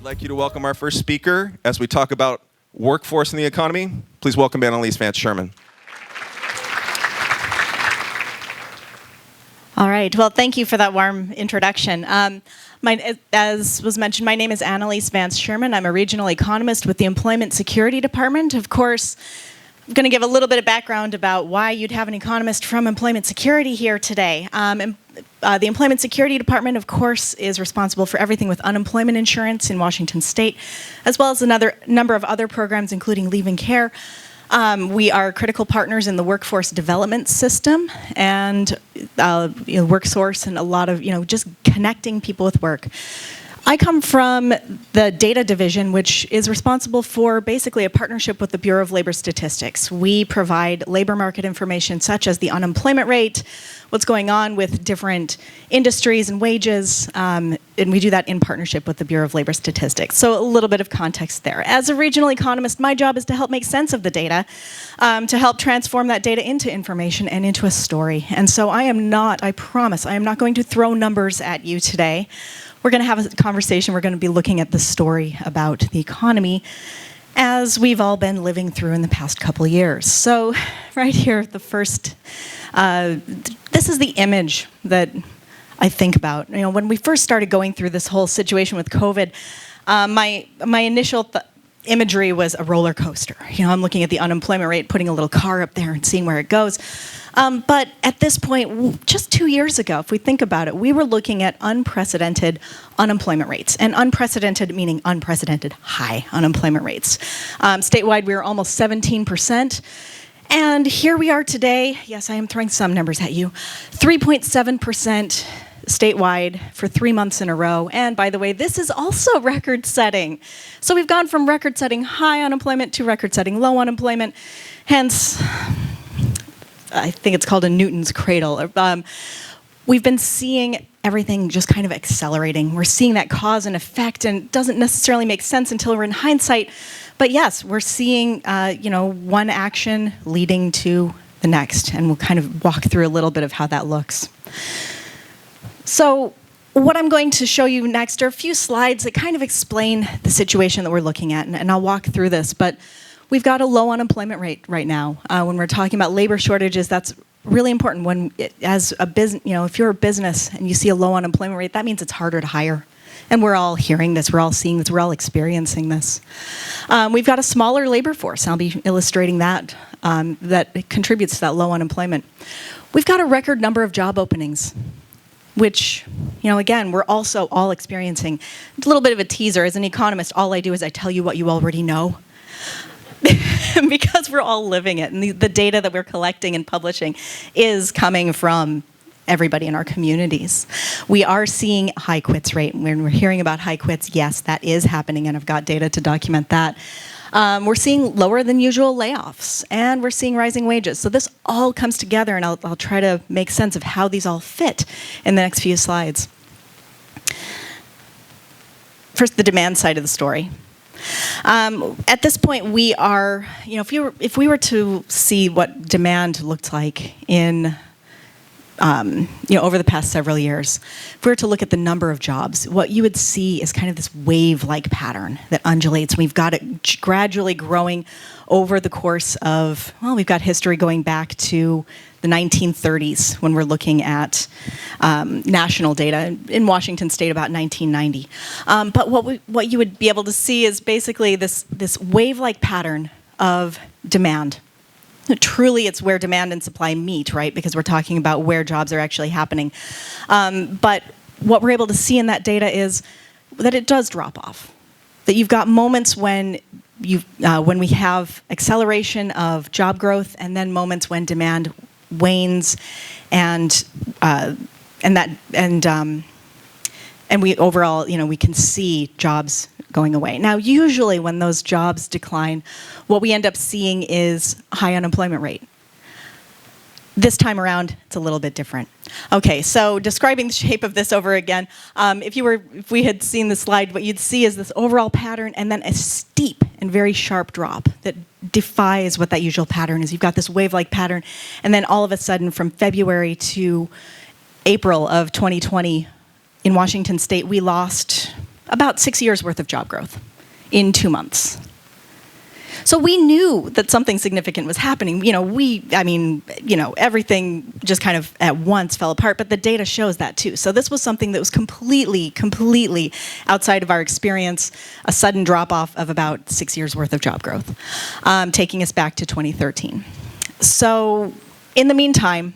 like you to welcome our first speaker as we talk about workforce in the economy. Please welcome Anneliese Vance-Sherman. All right. Well, thank you for that warm introduction. As was mentioned, my name is Anneliese Vance-Sherman. I'm a regional economist with the Employment Security Department. Of course, I'm going to give a little bit of background about why you'd have an economist from Employment Security here today. The Employment Security Department, of course, is responsible for everything with unemployment insurance in Washington State, as well as another number of other programs, including leave and care. We are critical partners in the workforce development system and WorkSource and a lot of, just connecting people with work. I come from the data division, which is responsible for basically a partnership with the Bureau of Labor Statistics. We provide labor market information such as the unemployment rate, what's going on with different industries and wages, and we do that in partnership with the Bureau of Labor Statistics. So a little bit of context there. As a regional economist, my job is to help make sense of the data, to help transform that data into information and into a story. And so I promise, I am not going to throw numbers at you today. We're going to have a conversation. We're going to be looking at the story about the economy as we've all been living through in the past couple of years. So right here, the first, this is the image that I think about. When we first started going through this whole situation with COVID, my initial imagery was a roller coaster. I'm looking at the unemployment rate, putting a little car up there and seeing where it goes. But at this point, just 2 years ago, if we think about it, we were looking at unprecedented unemployment rates. And unprecedented meaning unprecedented high unemployment rates. Statewide, we were almost 17%. And here we are today. Yes, I am throwing some numbers at you. 3.7% statewide for 3 months in a row. And by the way, this is also record-setting. So we've gone from record-setting high unemployment to record-setting low unemployment. Hence, I think it's called a Newton's cradle. We've been seeing everything just kind of accelerating. We're seeing that cause and effect, and it doesn't necessarily make sense until we're in hindsight. But yes, we're seeing one action leading to the next, and we'll kind of walk through a little bit of how that looks. So what I'm going to show you next are a few slides that kind of explain the situation that we're looking at, and I'll walk through this. But we've got a low unemployment rate right now. When we're talking about labor shortages, that's really important. If you're a business and you see a low unemployment rate, that means it's harder to hire. And we're all hearing this, we're all seeing this, we're all experiencing this. We've got a smaller labor force. I'll be illustrating that, that contributes to that low unemployment. We've got a record number of job openings, which, again, we're also all experiencing. A little bit of a teaser. As an economist, all I do is I tell you what you already know. Because we're all living it, and the data that we're collecting and publishing is coming from everybody in our communities. We are seeing high quits rate. When we're hearing about high quits, yes, that is happening, and I've got data to document that. We're seeing lower than usual layoffs, and we're seeing rising wages. So this all comes together, and I'll try to make sense of how these all fit in the next few slides. First, the demand side of the story. At this point, we are, if we were to see what demand looked like in, over the past several years, if we were to look at the number of jobs, what you would see is kind of this wave-like pattern that undulates. We've got it gradually growing over the course of, we've got history going back to the 1930s when we're looking at national data in Washington State about 1990. But what you would be able to see is basically this wave-like pattern of demand. Truly, it's where demand and supply meet, right? Because we're talking about where jobs are actually happening. But what we're able to see in that data is that it does drop off. That you've got moments when we have acceleration of job growth, and then moments when demand wanes, and we overall, we can see jobs going away. Now, usually when those jobs decline, what we end up seeing is high unemployment rate. This time around, it's a little bit different. Okay, so describing the shape of this over again, if we had seen the slide, what you'd see is this overall pattern and then a steep and very sharp drop that defies what that usual pattern is. You've got this wave-like pattern, and then all of a sudden from February to April of 2020, in Washington State, we lost about 6 years worth of job growth in 2 months. So we knew that something significant was happening. Everything just kind of at once fell apart, but the data shows that too. So this was something that was completely outside of our experience, a sudden drop-off of about 6 years worth of job growth, taking us back to 2013. So in the meantime,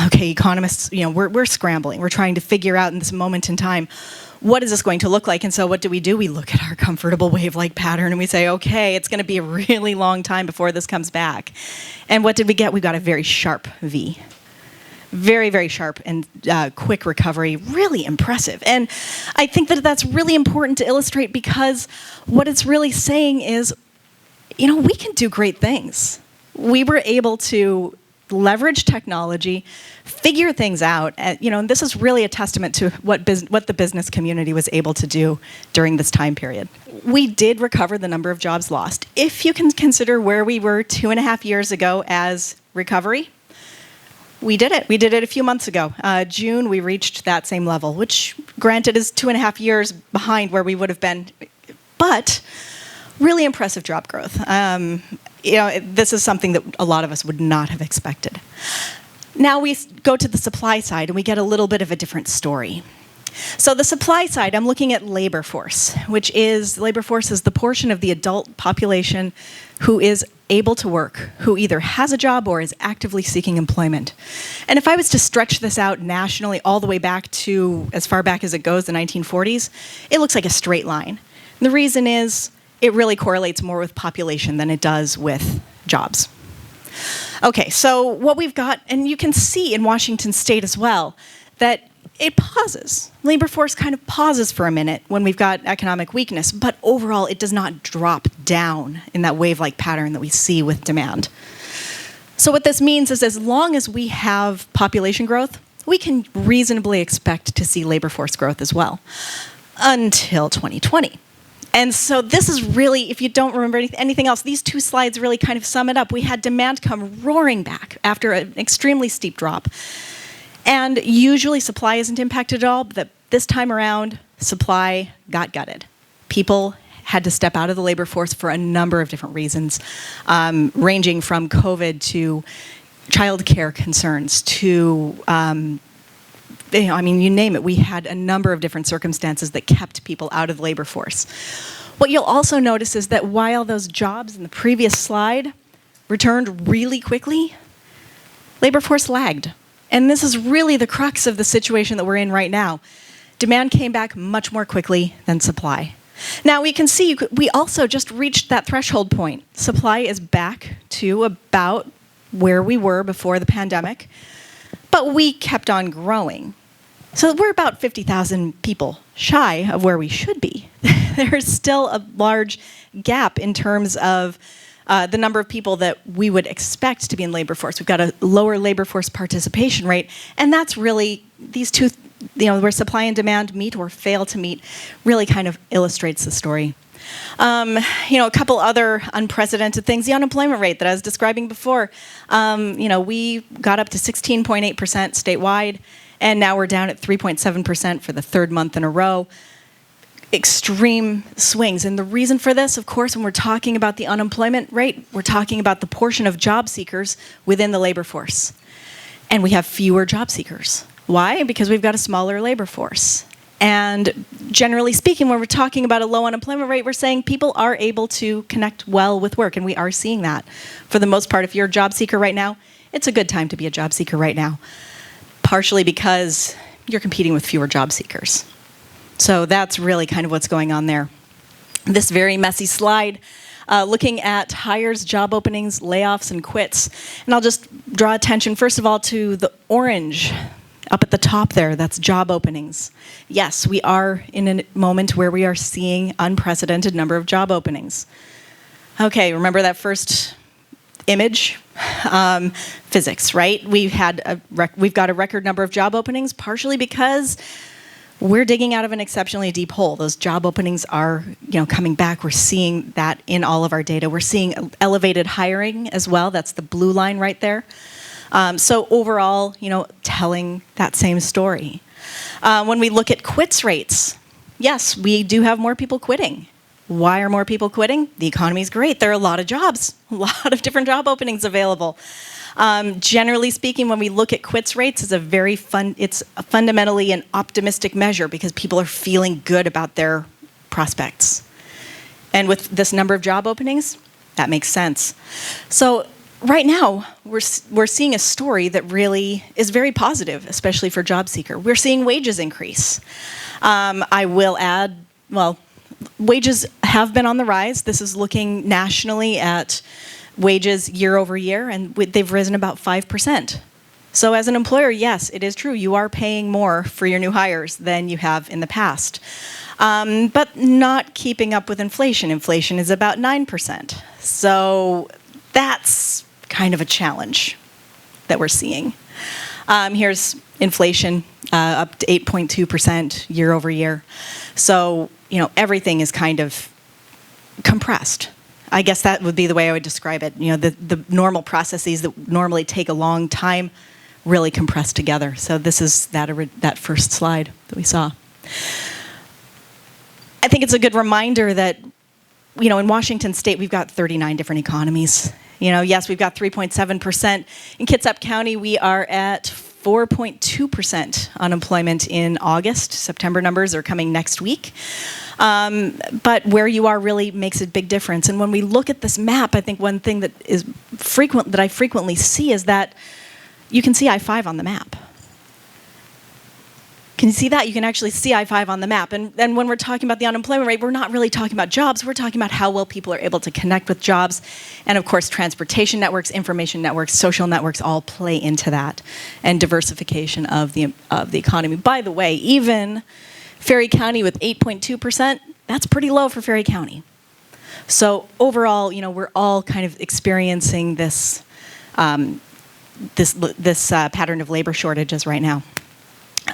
okay, economists, we're scrambling. We're trying to figure out in this moment in time, what is this going to look like? And so what do? We look at our comfortable wave-like pattern and we say, okay, it's going to be a really long time before this comes back. And what did we get? We got a very sharp V. Very sharp and quick recovery, really impressive. And I think that that's really important to illustrate because what it's really saying is, we can do great things. We were able to leverage technology, figure things out, and this is really a testament to what the business community was able to do during this time period. We did recover the number of jobs lost. If you can consider where we were 2.5 years ago as recovery, we did it. We did it a few months ago. June, we reached that same level, which granted is 2.5 years behind where we would have been, but really impressive job growth. This is something that a lot of us would not have expected. Now we go to the supply side and we get a little bit of a different story. So the supply side, I'm looking at labor force, labor force is the portion of the adult population who is able to work, who either has a job or is actively seeking employment. And if I was to stretch this out nationally all the way back to as far back as it goes, the 1940s, it looks like a straight line. And the reason is, it really correlates more with population than it does with jobs. Okay, so what we've got, and you can see in Washington State as well, that it pauses. Labor force kind of pauses for a minute when we've got economic weakness, but overall it does not drop down in that wave-like pattern that we see with demand. So what this means is as long as we have population growth, we can reasonably expect to see labor force growth as well, until 2020. And so this is really, if you don't remember anything else, these two slides really kind of sum it up. We had demand come roaring back after an extremely steep drop. And usually supply isn't impacted at all, but this time around, supply got gutted. People had to step out of the labor force for a number of different reasons, ranging from COVID to childcare concerns to you name it. We had a number of different circumstances that kept people out of the labor force. What you'll also notice is that while those jobs in the previous slide returned really quickly, labor force lagged. And this is really the crux of the situation that we're in right now. Demand came back much more quickly than supply. Now we can see we also just reached that threshold point. Supply is back to about where we were before the pandemic, but we kept on growing. So we're about 50,000 people shy of where we should be. There's still a large gap in terms of the number of people that we would expect to be in labor force. We've got a lower labor force participation rate, and that's really these two, where supply and demand meet or fail to meet, really kind of illustrates the story. A couple other unprecedented things. The unemployment rate that I was describing before. We got up to 16.8% statewide, and now we're down at 3.7% for the third month in a row. Extreme swings. And the reason for this, of course, when we're talking about the unemployment rate, we're talking about the portion of job seekers within the labor force. And we have fewer job seekers. Why? Because we've got a smaller labor force. And generally speaking, when we're talking about a low unemployment rate, we're saying people are able to connect well with work, and we are seeing that. For the most part, if you're a job seeker right now, it's a good time to be a job seeker right now, partially because you're competing with fewer job seekers. So that's really kind of what's going on there. This very messy slide, looking at hires, job openings, layoffs, and quits. And I'll just draw attention, first of all, to the orange up at the top there. That's job openings. Yes, we are in a moment where we are seeing unprecedented number of job openings. Okay, remember that first image? Physics, right? We've got a record number of job openings, partially because we're digging out of an exceptionally deep hole. Those job openings are, coming back. We're seeing that in all of our data. We're seeing elevated hiring as well. That's the blue line right there. So overall, telling that same story. When we look at quits rates, yes, we do have more people quitting. Why are more people quitting? The economy is great. There are a lot of jobs, a lot of different job openings available. Generally speaking, when we look at quits rates, it's fundamentally an optimistic measure because people are feeling good about their prospects. And with this number of job openings, that makes sense. So right now, we're seeing a story that really is very positive, especially for job seeker. We're seeing wages increase. I will add, well, wages have been on the rise. This is looking nationally at wages year over year, and they've risen about 5%. So as an employer, yes, it is true. You are paying more for your new hires than you have in the past. But not keeping up with inflation. Inflation is about 9%. So that's kind of a challenge that we're seeing. Here's inflation up to 8.2% year over year. So, everything is kind of compressed. I guess that would be the way I would describe it. The normal processes that normally take a long time really compressed together. So this is that first slide that we saw. I think it's a good reminder that, in Washington State, we've got 39 different economies. Yes, we've got 3.7%. In Kitsap County, we are at 4.2% unemployment in August. September numbers are coming next week. But where you are really makes a big difference. And when we look at this map, I think one thing that I frequently see is that you can see I-5 on the map. Can you see that? You can actually see I-5 on the map. And when we're talking about the unemployment rate, we're not really talking about jobs. We're talking about how well people are able to connect with jobs. And of course, transportation networks, information networks, social networks all play into that. And diversification of the economy. By the way, even Ferry County with 8.2%, that's pretty low for Ferry County. So overall, we're all kind of experiencing this pattern of labor shortages right now.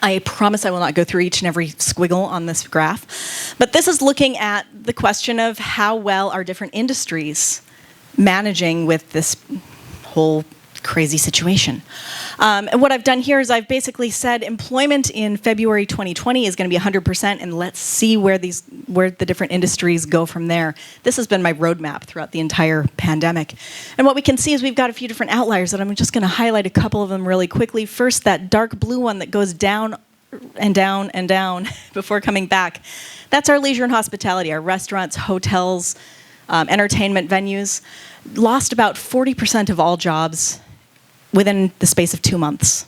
I promise I will not go through each and every squiggle on this graph, but this is looking at the question of how well are different industries managing with this whole crazy situation. And what I've done here is I've basically said employment in February 2020 is going to be 100%, and let's see where the different industries go from there. This has been my roadmap throughout the entire pandemic. And what we can see is we've got a few different outliers, and I'm just going to highlight a couple of them really quickly. First, that dark blue one that goes down and down and down before coming back. That's our leisure and hospitality, our restaurants, hotels, entertainment venues. Lost about 40% of all jobs within the space of 2 months,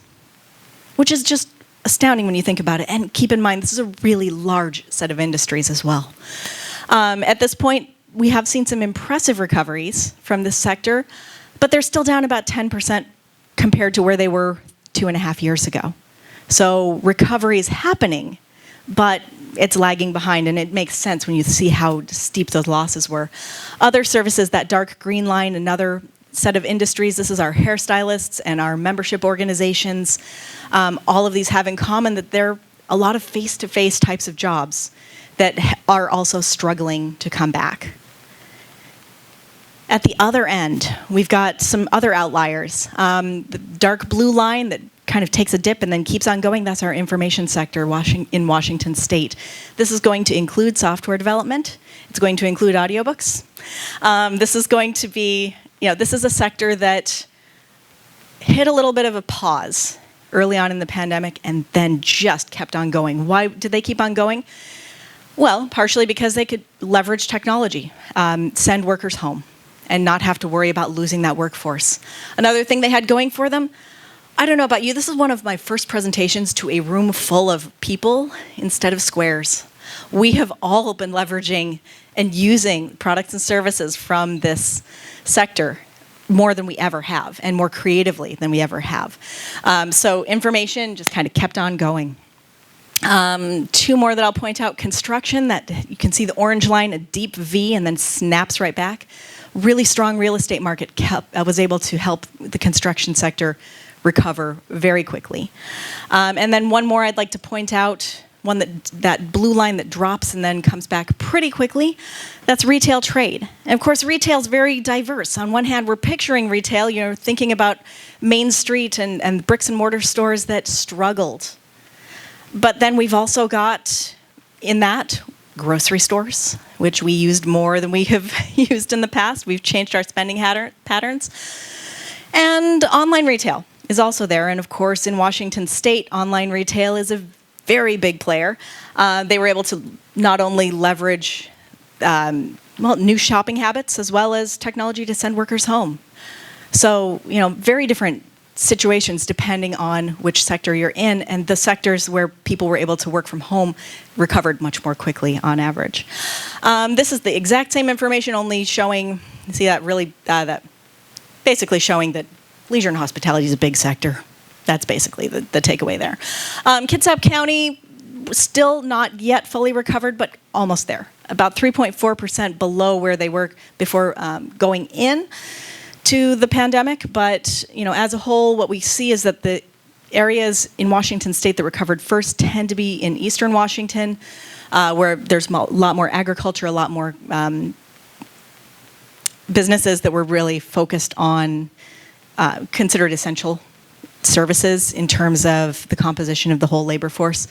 which is just astounding when you think about it. And keep in mind, this is a really large set of industries as well. At this point, we have seen some impressive recoveries from this sector, but they're still down about 10% compared to where they were 2.5 years ago. So recovery is happening, but it's lagging behind, and it makes sense when you see how steep those losses were. Other services, that dark green line, another set of industries. This is our hairstylists and our membership organizations. All of these have in common that there are a lot of face-to-face types of jobs that are also struggling to come back. At the other end, we've got some other outliers. The dark blue line that kind of takes a dip and then keeps on going, that's our information sector in Washington State. This is going to include software development. It's going to include audiobooks. This is going to be, this is a sector that hit a little bit of a pause early on in the pandemic and then just kept on going. Why did they keep on going? Well, partially because they could leverage technology, send workers home, and not have to worry about losing that workforce. Another thing they had going for them, I don't know about you, this is one of my first presentations to a room full of people instead of squares. We have all been leveraging and using products and services from this sector more than we ever have, and more creatively than we ever have. So information just kind of kept on going. Two more that I'll point out. Construction, that you can see the orange line, a deep V, and then snaps right back. Really strong real estate market was able to help the construction sector recover very quickly. And then one more I'd like to point out, one that blue line that drops and then comes back pretty quickly, that's retail trade. And of course, retail is very diverse. On one hand, we're picturing retail, thinking about Main Street and bricks and mortar stores that struggled. But then we've also got in that, grocery stores, which we used more than we have used in the past. We've changed our spending patterns. And online retail is also there. And of course, in Washington State, online retail is a very big player. They were able to not only leverage new shopping habits as well as technology to send workers home. So, very different situations depending on which sector you're in, and the sectors where people were able to work from home recovered much more quickly on average. This is the exact same information, only showing, see that really, that basically showing that leisure and hospitality is a big sector. That's basically the takeaway there. Kitsap County, still not yet fully recovered, but almost there. About 3.4% below where they were before going in to the pandemic, but as a whole, what we see is that the areas in Washington State that recovered first tend to be in eastern Washington, where there's a lot more agriculture, a lot more businesses that were really focused on considered essential services in terms of the composition of the whole labor force.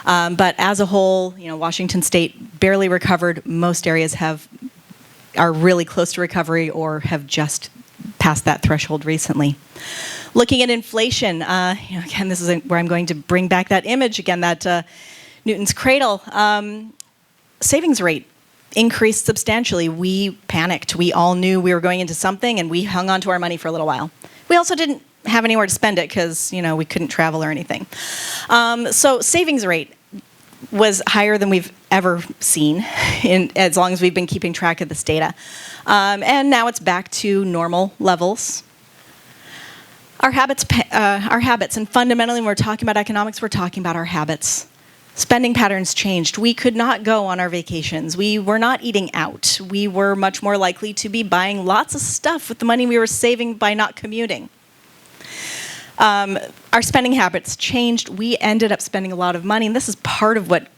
But as a whole, Washington State barely recovered. Most areas are really close to recovery or have just passed that threshold recently. Looking at inflation, again, this is where I'm going to bring back that image again, that Newton's cradle. Savings rate increased substantially. We panicked. We all knew we were going into something, and we hung on to our money for a little while. We also didn't have anywhere to spend it because we couldn't travel or anything. So savings rate was higher than we've ever seen, as long as we've been keeping track of this data. And now it's back to normal levels. Our habits, and fundamentally when we're talking about economics, we're talking about our habits. Spending patterns changed. We could not go on our vacations. We were not eating out. We were much more likely to be buying lots of stuff with the money we were saving by not commuting. Our spending habits changed. We ended up spending a lot of money, and this is part of what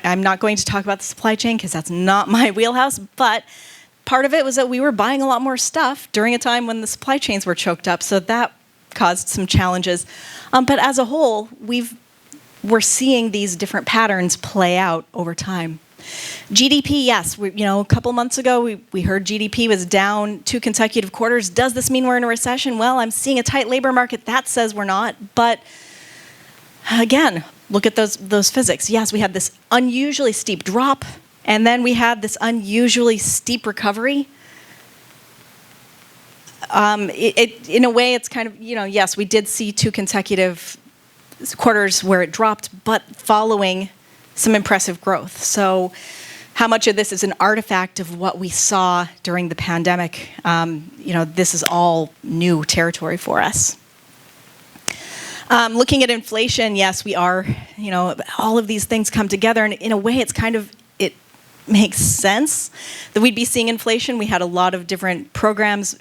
I'm not going to talk about the supply chain because that's not my wheelhouse, but part of it was that we were buying a lot more stuff during a time when the supply chains were choked up, so that caused some challenges. But as a whole, we're seeing these different patterns play out over time. GDP, yes, a couple months ago we heard GDP was down 2 consecutive quarters. Does this mean we're in a recession? Well, I'm seeing a tight labor market. That says we're not. But again, look at those physics. Yes, we had this unusually steep drop, and then we had this unusually steep recovery. In a way, it's kind of, yes, we did see 2 consecutive quarters where it dropped, but following some impressive growth. So how much of this is an artifact of what we saw during the pandemic? This is all new territory for us. Looking at inflation, yes, we are, all of these things come together, and in a way it makes sense that we'd be seeing inflation. We had a lot of different programs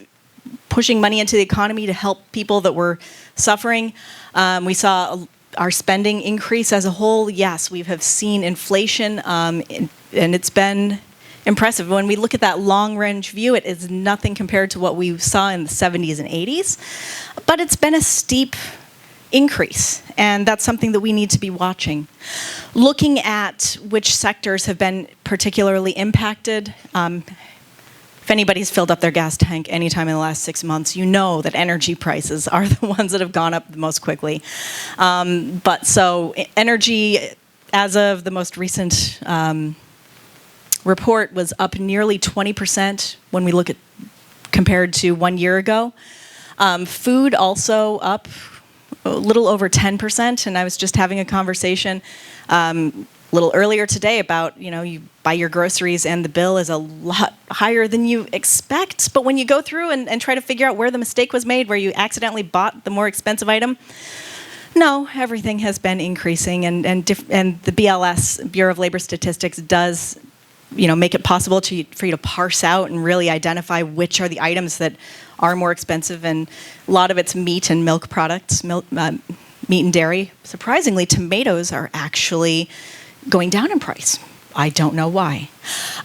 pushing money into the economy to help people that were suffering. We saw our spending increase as a whole. Yes, we have seen inflation, and it's been impressive. When we look at that long-range view, it is nothing compared to what we saw in the 70s and 80s, but it's been a steep increase, and that's something that we need to be watching. Looking at which sectors have been particularly impacted, if anybody's filled up their gas tank anytime in the last 6 months, you know that energy prices are the ones that have gone up the most quickly. But so energy, as of the most recent report, was up nearly 20% when we look at compared to 1 year ago. Food also up a little over 10%, and I was just having a conversation a little earlier today about, you buy your groceries and the bill is a lot higher than you expect, but when you go through and try to figure out where the mistake was made, where you accidentally bought the more expensive item, no, everything has been increasing, and the BLS, Bureau of Labor Statistics, does make it possible for you to parse out and really identify which are the items that are more expensive, and a lot of it's meat and milk products, meat and dairy. Surprisingly, tomatoes are actually going down in price. I don't know why.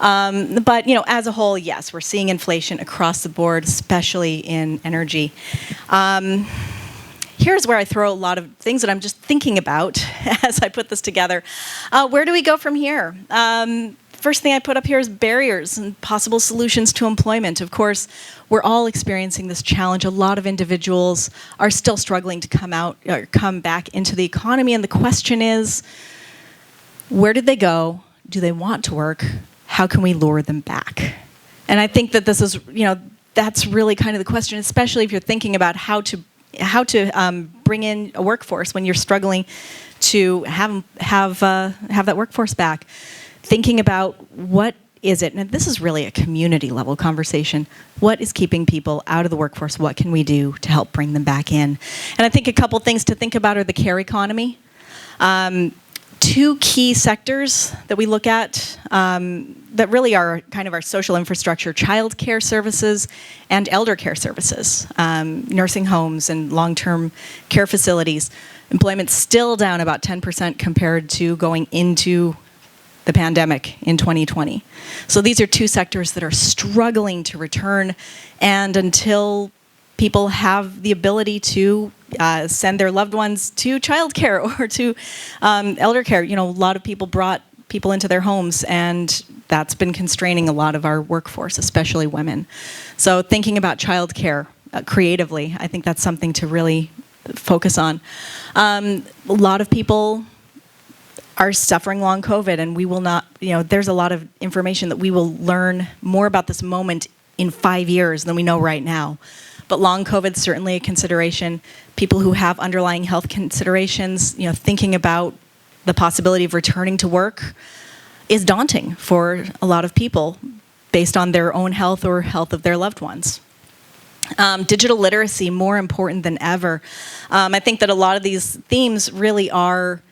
But as a whole, yes, we're seeing inflation across the board, especially in energy. here's where I throw a lot of things that I'm just thinking about as I put this together. Where do we go from here? First thing I put up here is barriers and possible solutions to employment. Of course, we're all experiencing this challenge. A lot of individuals are still struggling to come back into the economy, and the question is, where did they go? Do they want to work? How can we lure them back? And I think that this is, that's really kind of the question, especially if you're thinking about how to bring in a workforce when you're struggling to have that workforce back. Thinking about what is it, and this is really a community level conversation, what is keeping people out of the workforce? What can we do to help bring them back in? And I think a couple things to think about are the care economy. Two key sectors that we look at that really are kind of our social infrastructure: child care services and elder care services, nursing homes and long-term care facilities. Employment's still down about 10% compared to going into the pandemic in 2020. So these are two sectors that are struggling to return, and until people have the ability to send their loved ones to childcare or to elder care, a lot of people brought people into their homes, and that's been constraining a lot of our workforce, especially women. So thinking about childcare creatively, I think that's something to really focus on. A lot of people are suffering long COVID, and we will not, there's a lot of information that we will learn more about this moment in 5 years than we know right now. But long COVID is certainly a consideration. People who have underlying health considerations, thinking about the possibility of returning to work is daunting for a lot of people based on their own health or health of their loved ones. Digital literacy, more important than ever. I think that a lot of these themes really are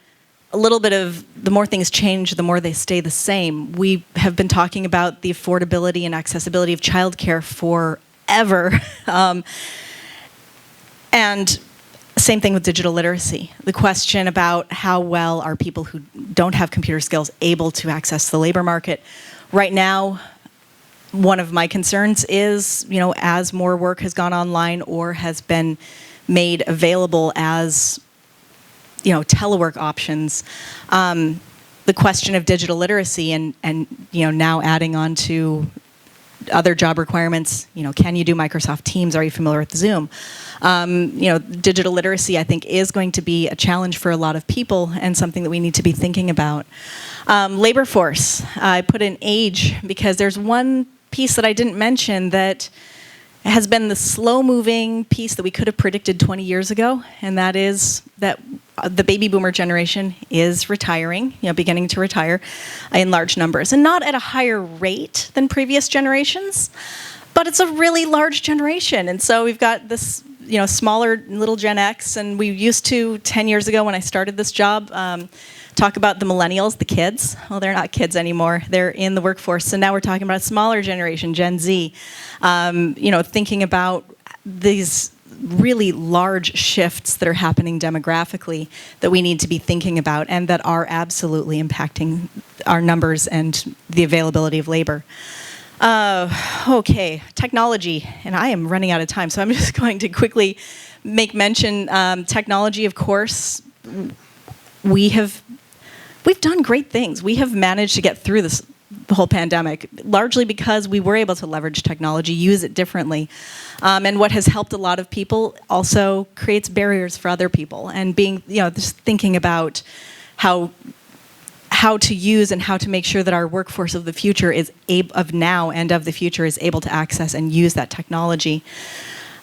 a little bit of the more things change, the more they stay the same. We have been talking about the affordability and accessibility of childcare forever. And same thing with digital literacy. The question about how well are people who don't have computer skills able to access the labor market. Right now, one of my concerns is, as more work has gone online or has been made available as telework options, the question of digital literacy and now adding on to other job requirements, can you do Microsoft Teams? Are you familiar with Zoom? Digital literacy, I think, is going to be a challenge for a lot of people and something that we need to be thinking about. Labor force, I put in age because there's one piece that I didn't mention that has been the slow-moving piece that we could have predicted 20 years ago, and that is that the baby boomer generation is retiring, beginning to retire in large numbers, and not at a higher rate than previous generations, but it's a really large generation. And so we've got this, smaller little Gen X, and we used to, 10 years ago when I started this job, talk about the millennials, the kids. Well, they're not kids anymore. They're in the workforce. So now we're talking about a smaller generation, Gen Z, thinking about these really large shifts that are happening demographically that we need to be thinking about and that are absolutely impacting our numbers and the availability of labor. Okay, technology, and I am running out of time, so I'm just going to quickly make mention. Technology, of course, we've done great things. We have managed to get through the whole pandemic, largely because we were able to leverage technology, use it differently. And what has helped a lot of people also creates barriers for other people. And being, just thinking about how to use and how to make sure that our workforce of the future of now and of the future is able to access and use that technology.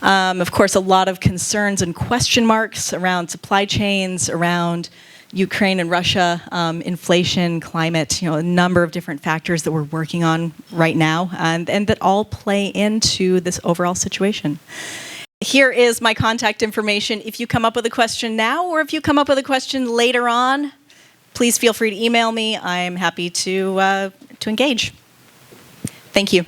Of course, a lot of concerns and question marks around supply chains, around Ukraine and Russia, inflation, climate, a number of different factors that we're working on right now, and that all play into this overall situation. Here is my contact information. If you come up with a question now, or if you come up with a question later on, please feel free to email me. I'm happy to engage. Thank you.